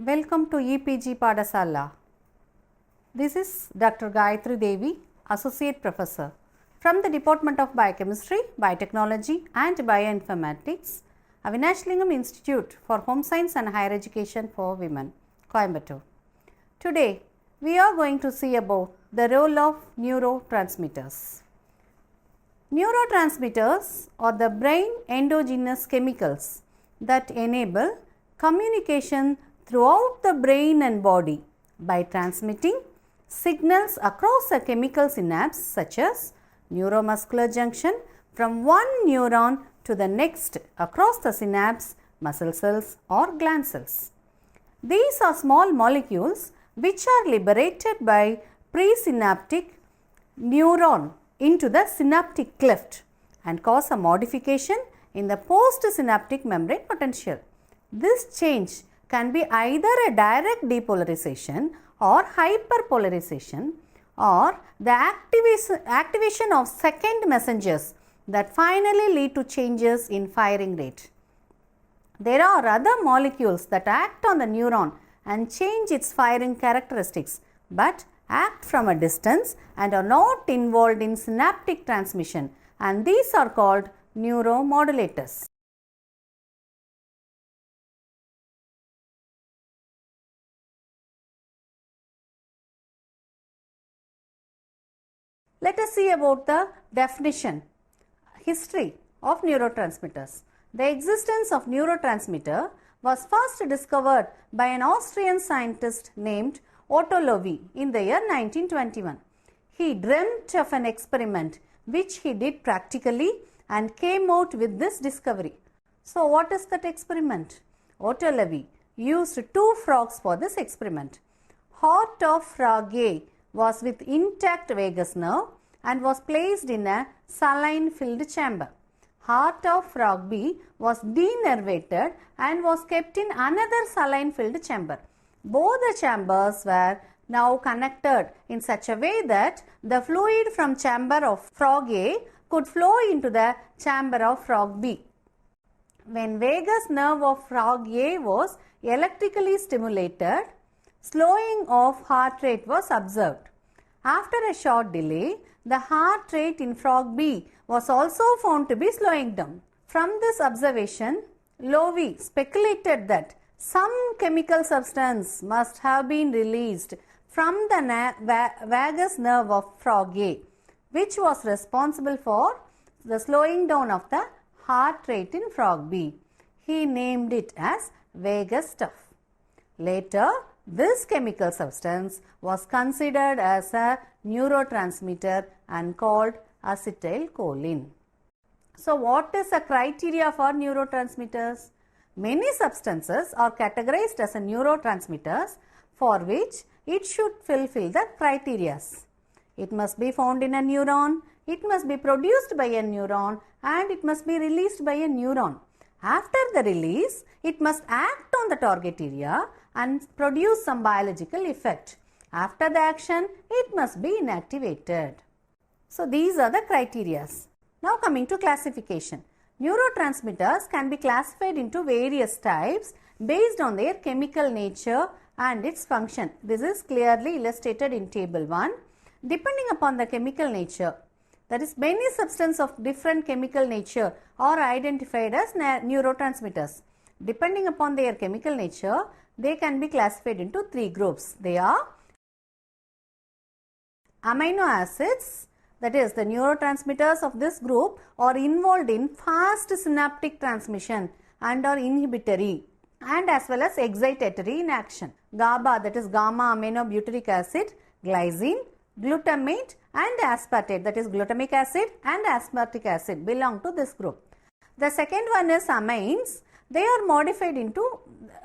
Welcome to EPG Padasala. This is Dr. Gayatri Devi, Associate Professor from the Department of Biochemistry, Biotechnology and Bioinformatics, Avinash Institute for Home Science and Higher Education for Women, Coimbatore. Today, we are going to see about the role of neurotransmitters. Neurotransmitters are the brain endogenous chemicals that enable communication throughout the brain and body by transmitting signals across a chemical synapse such as neuromuscular junction from one neuron to the next across the synapse, muscle cells or gland cells. These are small molecules which are liberated by presynaptic neuron into the synaptic cleft and cause a modification in the postsynaptic membrane potential. This change can be either a direct depolarization or hyperpolarization or the activation of second messengers that finally lead to changes in firing rate. There are other molecules that act on the neuron and change its firing characteristics, but act from a distance and are not involved in synaptic transmission, and these are called neuromodulators. Let us see about the definition, history of neurotransmitters. The existence of neurotransmitter was first discovered by an Austrian scientist named Otto Loewi in the year 1921. He dreamt of an experiment which he did practically and came out with this discovery. So what is that experiment? Otto Loewi used two frogs for this experiment. Heart of frog A was with intact vagus nerve and was placed in a saline filled chamber. Heart of frog B was denervated and was kept in another saline filled chamber. Both the chambers were now connected in such a way that the fluid from chamber of frog A could flow into the chamber of frog B. When vagus nerve of frog A was electrically stimulated, slowing of heart rate was observed. After a short delay, the heart rate in frog B was also found to be slowing down. From this observation, Loewi speculated that some chemical substance must have been released from the vagus nerve of frog A, which was responsible for the slowing down of the heart rate in frog B. He named it as vagus stuff. Later, this chemical substance was considered as a neurotransmitter and called acetylcholine. So, what is the criteria for neurotransmitters? Many substances are categorized as a neurotransmitters for which it should fulfill the criteria. It must be found in a neuron, it must be produced by a neuron, and it must be released by a neuron. After the release, it must act on the target area and produce some biological effect. After the action, it must be inactivated. So, these are the criteria. Now, coming to classification. Neurotransmitters can be classified into various types based on their chemical nature and its function. This is clearly illustrated in table 1. Depending upon the chemical nature, that is, many substances of different chemical nature are identified as neurotransmitters. Depending upon their chemical nature, they can be classified into three groups. They are amino acids, that is, the neurotransmitters of this group are involved in fast synaptic transmission and are inhibitory and as well as excitatory in action. GABA, that is Gamma-aminobutyric Acid, glycine, glutamate and aspartate, that is glutamic acid and aspartic acid belong to this group. The second one is amines. They are modified into,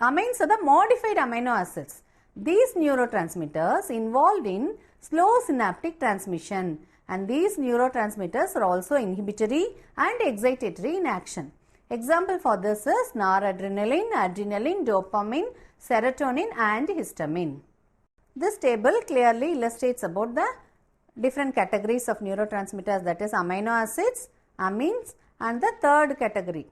amines are the modified amino acids. These neurotransmitters involved in slow synaptic transmission, and these neurotransmitters are also inhibitory and excitatory in action. Example for this is noradrenaline, adrenaline, dopamine, serotonin and histamine. This table clearly illustrates about the different categories of neurotransmitters, that is amino acids, amines, and the third category,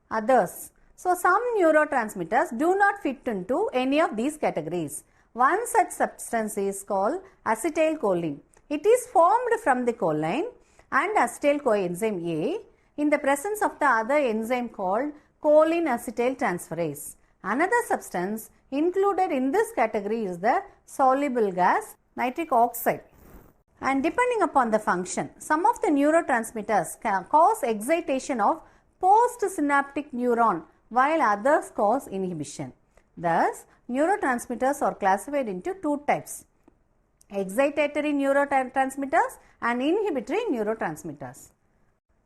others. So, some neurotransmitters do not fit into any of these categories. One such substance is called acetylcholine. It is formed from the choline and acetyl coenzyme A in the presence of the other enzyme called choline acetyl transferase. Another substance included in this category is the soluble gas nitric oxide. And depending upon the function, some of the neurotransmitters can cause excitation of postsynaptic neuron while others cause inhibition. Thus, neurotransmitters are classified into two types: excitatory neurotransmitters and inhibitory neurotransmitters.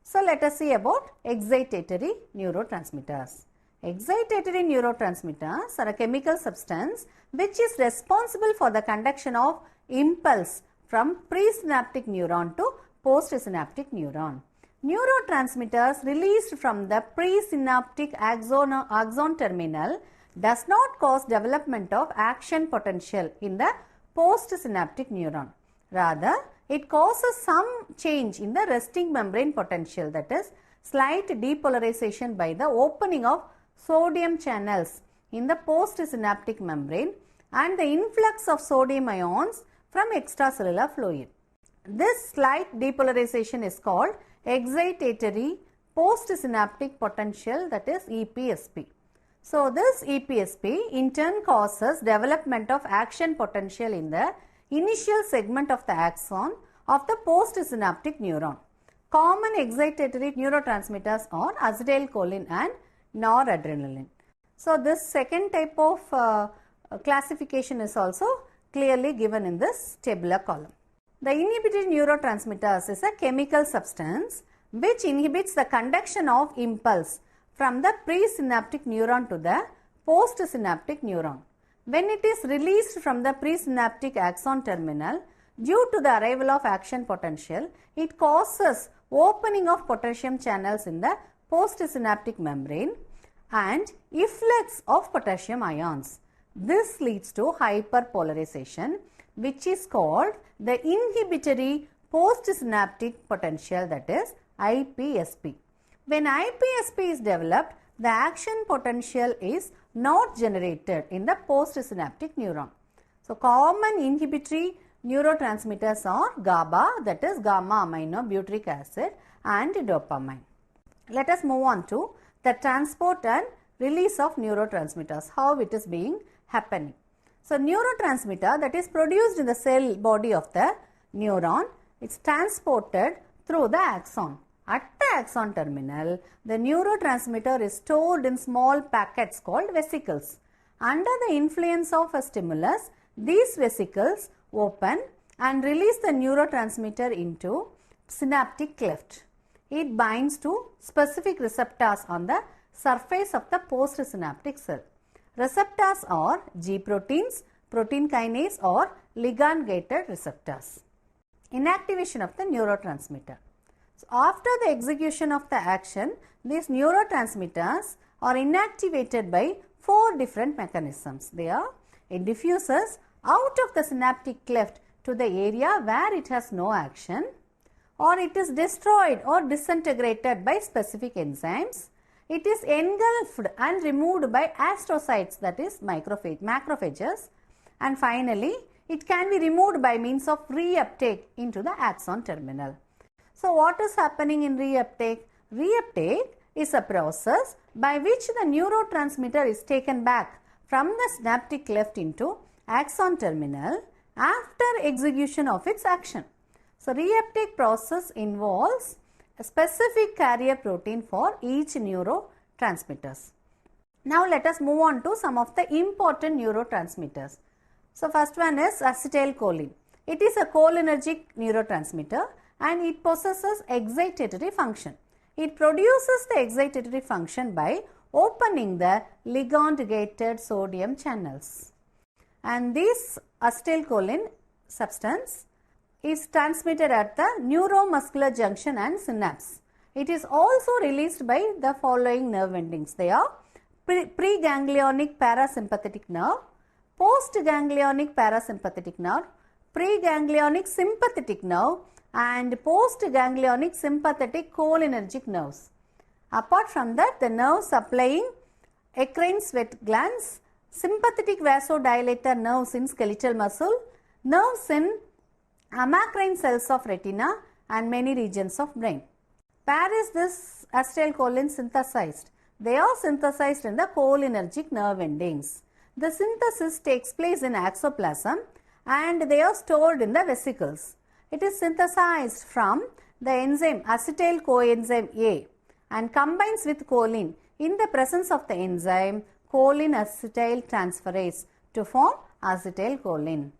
So, let us see about excitatory neurotransmitters. Excitatory neurotransmitters are a chemical substance which is responsible for the conduction of impulse from presynaptic neuron to postsynaptic neuron. Neurotransmitters released from the presynaptic axon terminal does not cause development of action potential in the postsynaptic neuron. Rather, it causes some change in the resting membrane potential, that is, slight depolarization by the opening of sodium channels in the postsynaptic membrane and the influx of sodium ions from extracellular fluid. This slight depolarization is called excitatory postsynaptic potential, that is EPSP. So, this EPSP in turn causes development of action potential in the initial segment of the axon of the postsynaptic neuron. Common excitatory neurotransmitters are acetylcholine and noradrenaline. So, this second type of classification is also clearly given in this tabular column. The inhibitory neurotransmitters is a chemical substance which inhibits the conduction of impulse from the presynaptic neuron to the postsynaptic neuron. When it is released from the presynaptic axon terminal, due to the arrival of action potential, it causes opening of potassium channels in the postsynaptic membrane and efflux of potassium ions. This leads to hyperpolarization, which is called the inhibitory postsynaptic potential, that is IPSP. When IPSP is developed, the action potential is not generated in the postsynaptic neuron. So, common inhibitory neurotransmitters are GABA, that is Gamma-aminobutyric Acid, and dopamine. Let us move on to the transport and release of neurotransmitters, how it is being happening. So, neurotransmitter that is produced in the cell body of the neuron, it is transported through the axon. At the axon terminal, the neurotransmitter is stored in small packets called vesicles. Under the influence of a stimulus, these vesicles open and release the neurotransmitter into synaptic cleft. It binds to specific receptors on the surface of the postsynaptic cell. Receptors are G proteins, protein kinase or ligand-gated receptors. Inactivation of the neurotransmitter. So, after the execution of the action, these neurotransmitters are inactivated by 4 different mechanisms. They are: it diffuses out of the synaptic cleft to the area where it has no action, or it is destroyed or disintegrated by specific enzymes. It is engulfed and removed by astrocytes, that is macrophages, and finally, it can be removed by means of reuptake into the axon terminal. So, what is happening in reuptake? Reuptake is a process by which the neurotransmitter is taken back from the synaptic cleft into axon terminal after execution of its action. So, reuptake process involves a specific carrier protein for each neurotransmitters. Now, let us move on to some of the important neurotransmitters. So, first one is acetylcholine. It is a cholinergic neurotransmitter and it possesses excitatory function. It produces the excitatory function by opening the ligand-gated sodium channels. And this acetylcholine substance is transmitted at the neuromuscular junction and synapse. It is also released by the following nerve endings. They are preganglionic parasympathetic nerve, postganglionic parasympathetic nerve, preganglionic sympathetic nerve, and postganglionic sympathetic cholinergic nerves. Apart from that, the nerve supplying eccrine sweat glands, sympathetic vasodilator nerves in skeletal muscle, nerves in amacrine cells of retina and many regions of brain. Where is this acetylcholine synthesized? They are synthesized in the cholinergic nerve endings. The synthesis takes place in axoplasm and they are stored in the vesicles. It is synthesized from the enzyme acetyl coenzyme A and combines with choline in the presence of the enzyme choline acetyl transferase to form acetylcholine.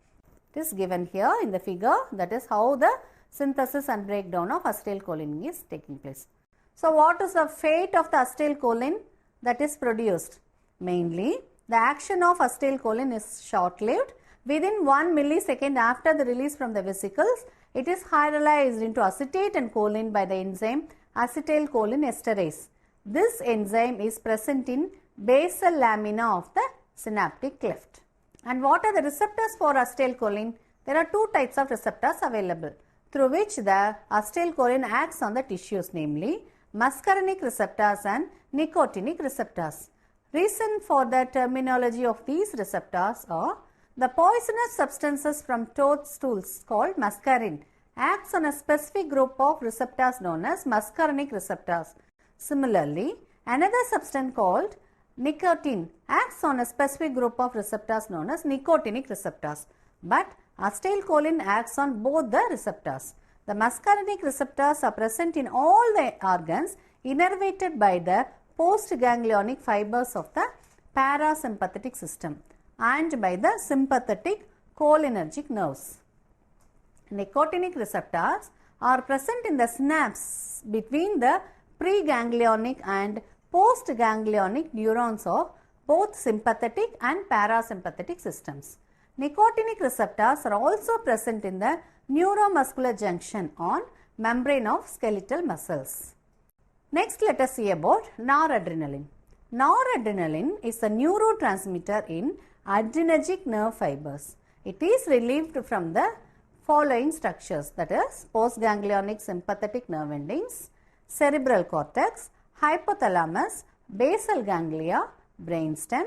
It is given here in the figure, that is how the synthesis and breakdown of acetylcholine is taking place. So, what is the fate of the acetylcholine that is produced? Mainly, the action of acetylcholine is short-lived. Within 1 millisecond after the release from the vesicles, it is hydrolyzed into acetate and choline by the enzyme acetylcholine esterase. This enzyme is present in basal lamina of the synaptic cleft. And what are the receptors for acetylcholine? There are two types of receptors available through which the acetylcholine acts on the tissues, namely muscarinic receptors and nicotinic receptors. Reason for the terminology of these receptors are the poisonous substances from toadstools called muscarine acts on a specific group of receptors known as muscarinic receptors. Similarly, another substance called nicotine acts on a specific group of receptors known as nicotinic receptors. But acetylcholine acts on both the receptors. The muscarinic receptors are present in all the organs innervated by the postganglionic fibers of the parasympathetic system and by the sympathetic cholinergic nerves. Nicotinic receptors are present in the synapse between the preganglionic and postganglionic neurons of both sympathetic and parasympathetic systems. Nicotinic receptors are also present in the neuromuscular junction on membrane of skeletal muscles. Next, let us see about noradrenaline. Noradrenaline is a neurotransmitter in adrenergic nerve fibers. It is relieved from the following structures, that is postganglionic sympathetic nerve endings, cerebral cortex, hypothalamus, basal ganglia, brainstem,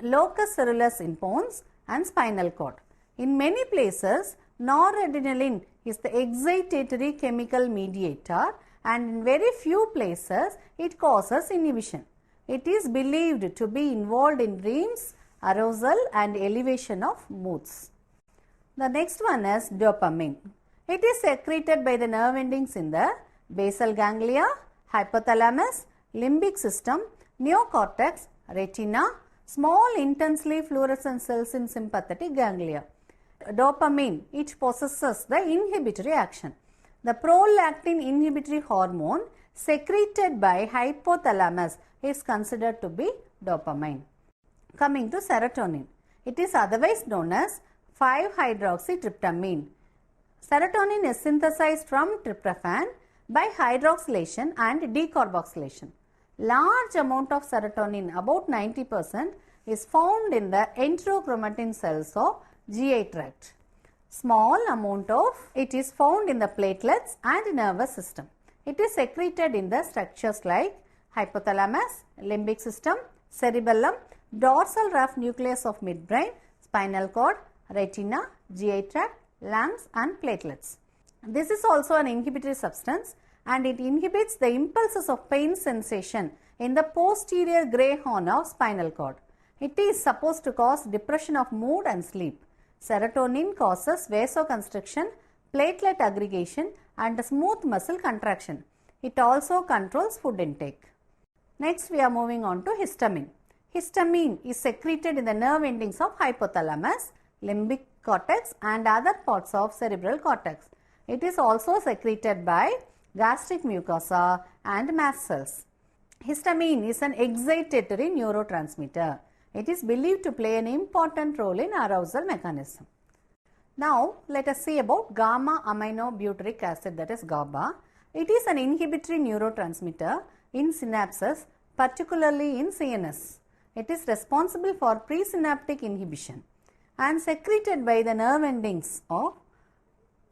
locus coeruleus in pons and spinal cord. In many places, noradrenaline is the excitatory chemical mediator and in very few places it causes inhibition. It is believed to be involved in dreams, arousal and elevation of moods. The next one is dopamine. It is secreted by the nerve endings in the basal ganglia, hypothalamus, limbic system, neocortex, retina, small intensely fluorescent cells in sympathetic ganglia. Dopamine, it possesses the inhibitory action. The prolactin inhibitory hormone secreted by hypothalamus is considered to be dopamine. Coming to serotonin, it is otherwise known as 5-hydroxytryptamine. Serotonin is synthesized from tryptophan by hydroxylation and decarboxylation. Large amount of serotonin, about 90%, is found in the enterochromatin cells of GI tract. Small amount of it is found in the platelets and nervous system. It is secreted in the structures like hypothalamus, limbic system, cerebellum, dorsal rough nucleus of midbrain, spinal cord, retina, GI tract, lungs and platelets. This is also an inhibitory substance and it inhibits the impulses of pain sensation in the posterior gray horn of spinal cord. It is supposed to cause depression of mood and sleep. Serotonin causes vasoconstriction, platelet aggregation and smooth muscle contraction. It also controls food intake. Next, we are moving on to histamine. Histamine is secreted in the nerve endings of hypothalamus, limbic cortex and other parts of cerebral cortex. It is also secreted by gastric mucosa and mast cells. Histamine is an excitatory neurotransmitter. It is believed to play an important role in arousal mechanism. Now, let us see about Gamma-aminobutyric acid, that is GABA. It is an inhibitory neurotransmitter in synapses, particularly in CNS. It is responsible for presynaptic inhibition and secreted by the nerve endings of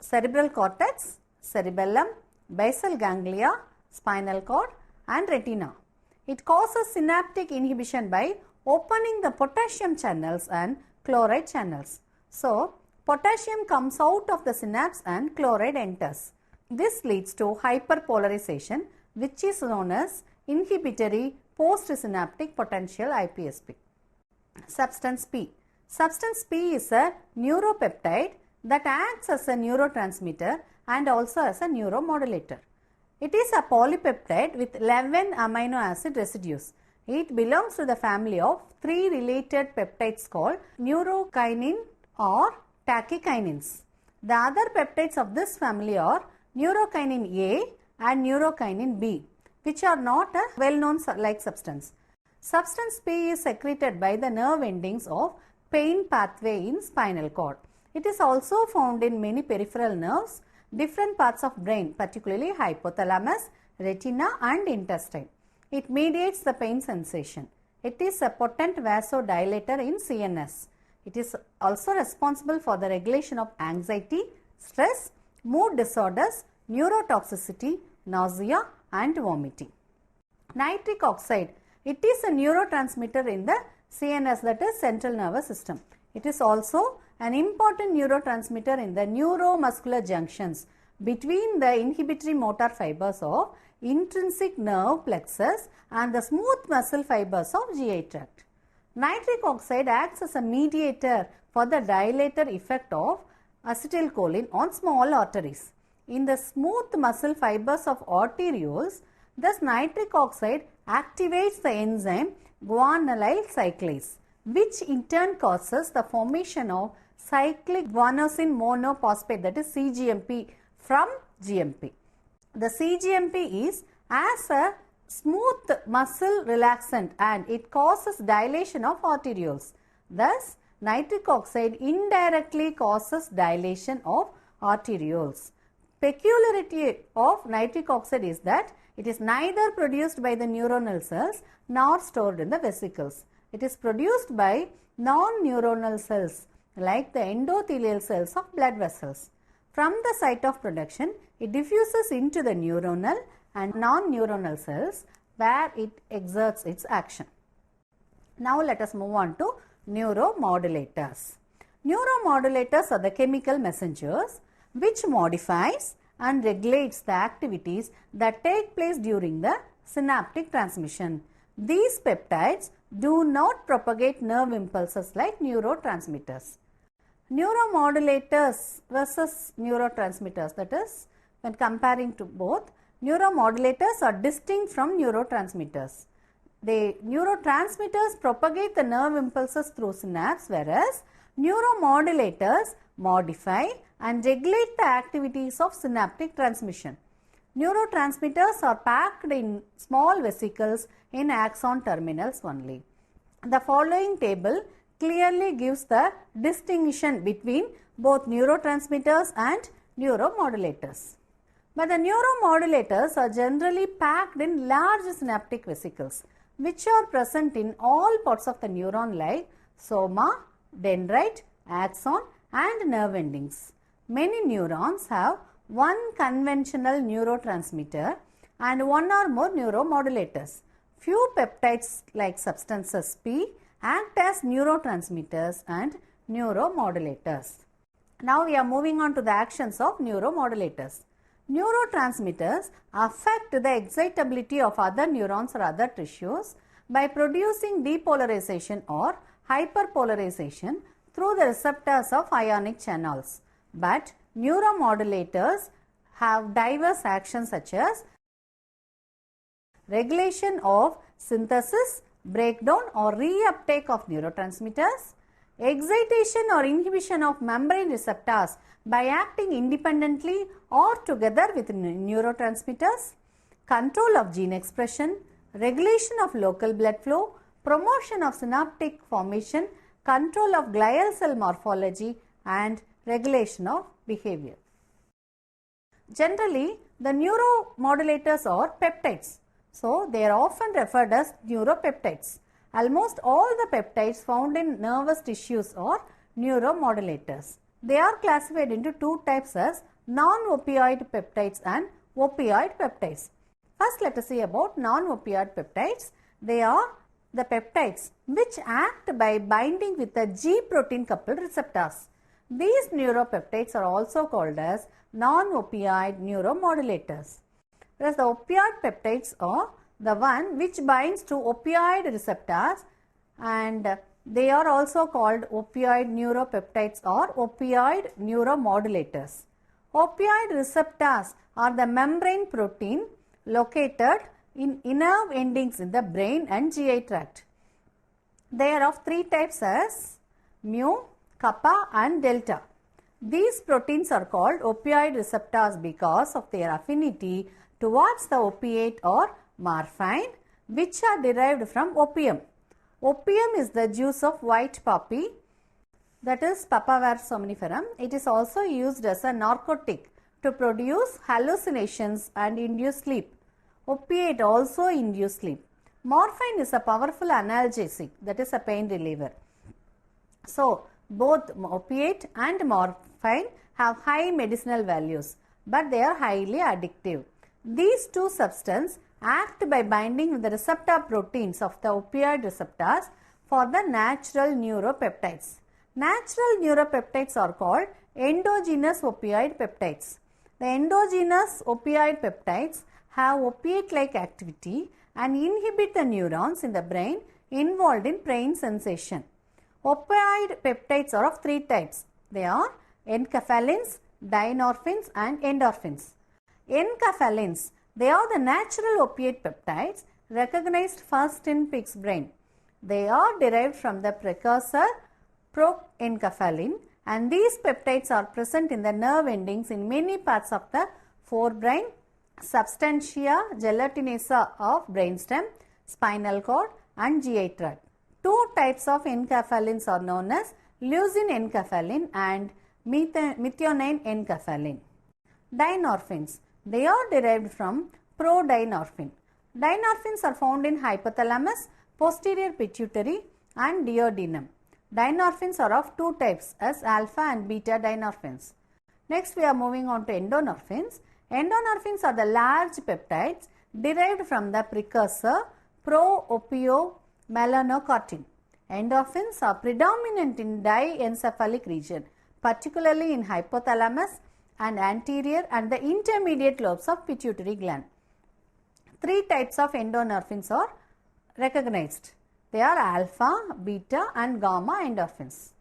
cerebral cortex, cerebellum, basal ganglia, spinal cord and retina. It causes synaptic inhibition by opening the potassium channels and chloride channels. So, potassium comes out of the synapse and chloride enters. This leads to hyperpolarization, which is known as inhibitory postsynaptic potential IPSP. Substance P. Substance P is a neuropeptide that acts as a neurotransmitter and also as a neuromodulator. It is a polypeptide with 11 amino acid residues. It belongs to the family of 3 related peptides called neurokinin or tachykinins. The other peptides of this family are neurokinin A and neurokinin B, which are not a well-known like substance. Substance P is secreted by the nerve endings of pain pathway in spinal cord. It is also found in many peripheral nerves, different parts of brain, particularly hypothalamus, retina and intestine. It mediates the pain sensation. It is a potent vasodilator in CNS. It is also responsible for the regulation of anxiety, stress, mood disorders, neurotoxicity, nausea and vomiting. Nitric oxide. It is a neurotransmitter in the CNS, that is central nervous system. It is also an important neurotransmitter in the neuromuscular junctions between the inhibitory motor fibers of intrinsic nerve plexus and the smooth muscle fibers of GI tract. Nitric oxide acts as a mediator for the dilator effect of acetylcholine on small arteries. In the smooth muscle fibers of arterioles, thus nitric oxide activates the enzyme guanylyl cyclase, which in turn causes the formation of cyclic guanosine monophosphate, that is CGMP, from GMP. The CGMP is as a smooth muscle relaxant and it causes dilation of arterioles. Thus, nitric oxide indirectly causes dilation of arterioles. Peculiarity of nitric oxide is that it is neither produced by the neuronal cells nor stored in the vesicles. It is produced by non-neuronal cells like the endothelial cells of blood vessels. From the site of production, it diffuses into the neuronal and non-neuronal cells where it exerts its action. Now let us move on to neuromodulators. Neuromodulators are the chemical messengers which modifies and regulates the activities that take place during the synaptic transmission. These peptides do not propagate nerve impulses like neurotransmitters. Neuromodulators versus neurotransmitters, that is, when comparing to both, neuromodulators are distinct from neurotransmitters. The neurotransmitters propagate the nerve impulses through synapse, whereas neuromodulators modify and regulate the activities of synaptic transmission. Neurotransmitters are packed in small vesicles in axon terminals only. The following table clearly gives the distinction between both neurotransmitters and neuromodulators. But the neuromodulators are generally packed in large synaptic vesicles, which are present in all parts of the neuron like soma, dendrite, axon and nerve endings. Many neurons have one conventional neurotransmitter and one or more neuromodulators. Few peptides like substances P act as neurotransmitters and neuromodulators. Now we are moving on to the actions of neuromodulators. Neurotransmitters affect the excitability of other neurons or other tissues by producing depolarization or hyperpolarization through the receptors of ionic channels. But neuromodulators have diverse actions such as regulation of synthesis, breakdown or reuptake of neurotransmitters, excitation or inhibition of membrane receptors by acting independently or together with neurotransmitters, control of gene expression, regulation of local blood flow, promotion of synaptic formation, control of glial cell morphology and regulation of behavior. Generally, the neuromodulators are peptides. So, they are often referred as neuropeptides. Almost all the peptides found in nervous tissues are neuromodulators. They are classified into two types as non-opioid peptides and opioid peptides. First, let us see about non-opioid peptides. They are the peptides which act by binding with the G protein coupled receptors. These neuropeptides are also called as non-opioid neuromodulators. Whereas the opioid peptides are the one which binds to opioid receptors, and they are also called opioid neuropeptides or opioid neuromodulators. Opioid receptors are the membrane protein located in nerve endings in the brain and GI tract. They are of three types as mu, kappa and delta. These proteins are called opioid receptors because of their affinity towards the opiate or morphine, which are derived from opium. Opium is the juice of white poppy, that is Papaver somniferum. It is also used as a narcotic to produce hallucinations and induce sleep. Opiate also induce sleep. Morphine is a powerful analgesic, that is a pain reliever. So, both opiate and morphine have high medicinal values, but they are highly addictive. These two substances act by binding with the receptor proteins of the opioid receptors for the natural neuropeptides. Natural neuropeptides are called endogenous opioid peptides. The endogenous opioid peptides have opiate-like activity and inhibit the neurons in the brain involved in pain sensation. Opioid peptides are of three types. They are enkephalins, dynorphins and endorphins. Enkephalins, they are the natural opiate peptides recognized first in pig's brain. They are derived from the precursor proenkephalin, and these peptides are present in the nerve endings in many parts of the forebrain, substantia gelatinosa of brainstem, spinal cord and GI tract. Two types of enkephalins are known as leucine enkephalin and methionine enkephalin. Dynorphins, they are derived from prodynorphin. Dynorphins are found in hypothalamus, posterior pituitary and duodenum. Dynorphins are of two types as alpha and beta dynorphins. Next, we are moving on to endorphins. Endorphins are the large peptides derived from the precursor pro-opiomelanocortin. Endorphins are predominant in diencephalic region, particularly in hypothalamus and anterior and the intermediate lobes of pituitary gland. Three types of endorphins are recognized. They are alpha, beta and gamma endorphins.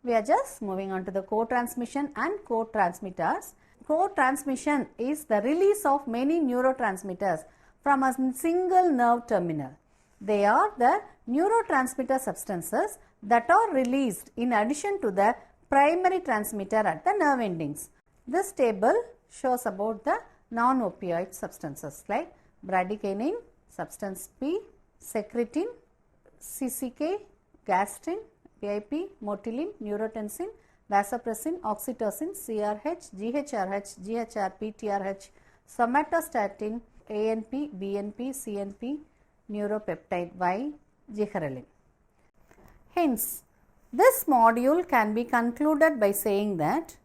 We are just moving on to the co-transmission and co-transmitters. Co-transmission is the release of many neurotransmitters from a single nerve terminal. They are the neurotransmitter substances that are released in addition to the primary transmitter at the nerve endings. This table shows about the non-opioid substances like bradykinin, substance P, secretin, CCK, gastrin, VIP, motilin, neurotensin, vasopressin, oxytocin, CRH, GHRH, GHRP, TRH, somatostatin, ANP, BNP, CNP, neuropeptide Y, giherelin. Hence, this module can be concluded by saying that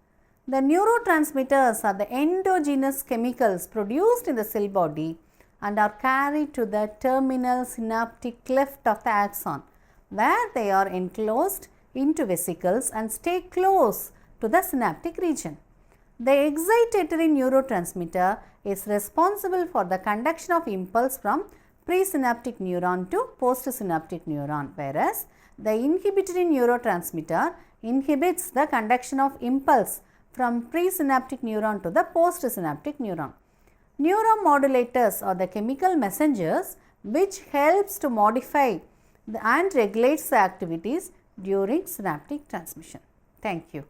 the neurotransmitters are the endogenous chemicals produced in the cell body and are carried to the terminal synaptic cleft of the axon, where they are enclosed into vesicles and stay close to the synaptic region. The excitatory neurotransmitter is responsible for the conduction of impulse from presynaptic neuron to postsynaptic neuron, whereas the inhibitory neurotransmitter inhibits the conduction of impulse from presynaptic neuron to the postsynaptic neuron. Neuromodulators are the chemical messengers which helps to modify and regulates the activities during synaptic transmission. Thank you.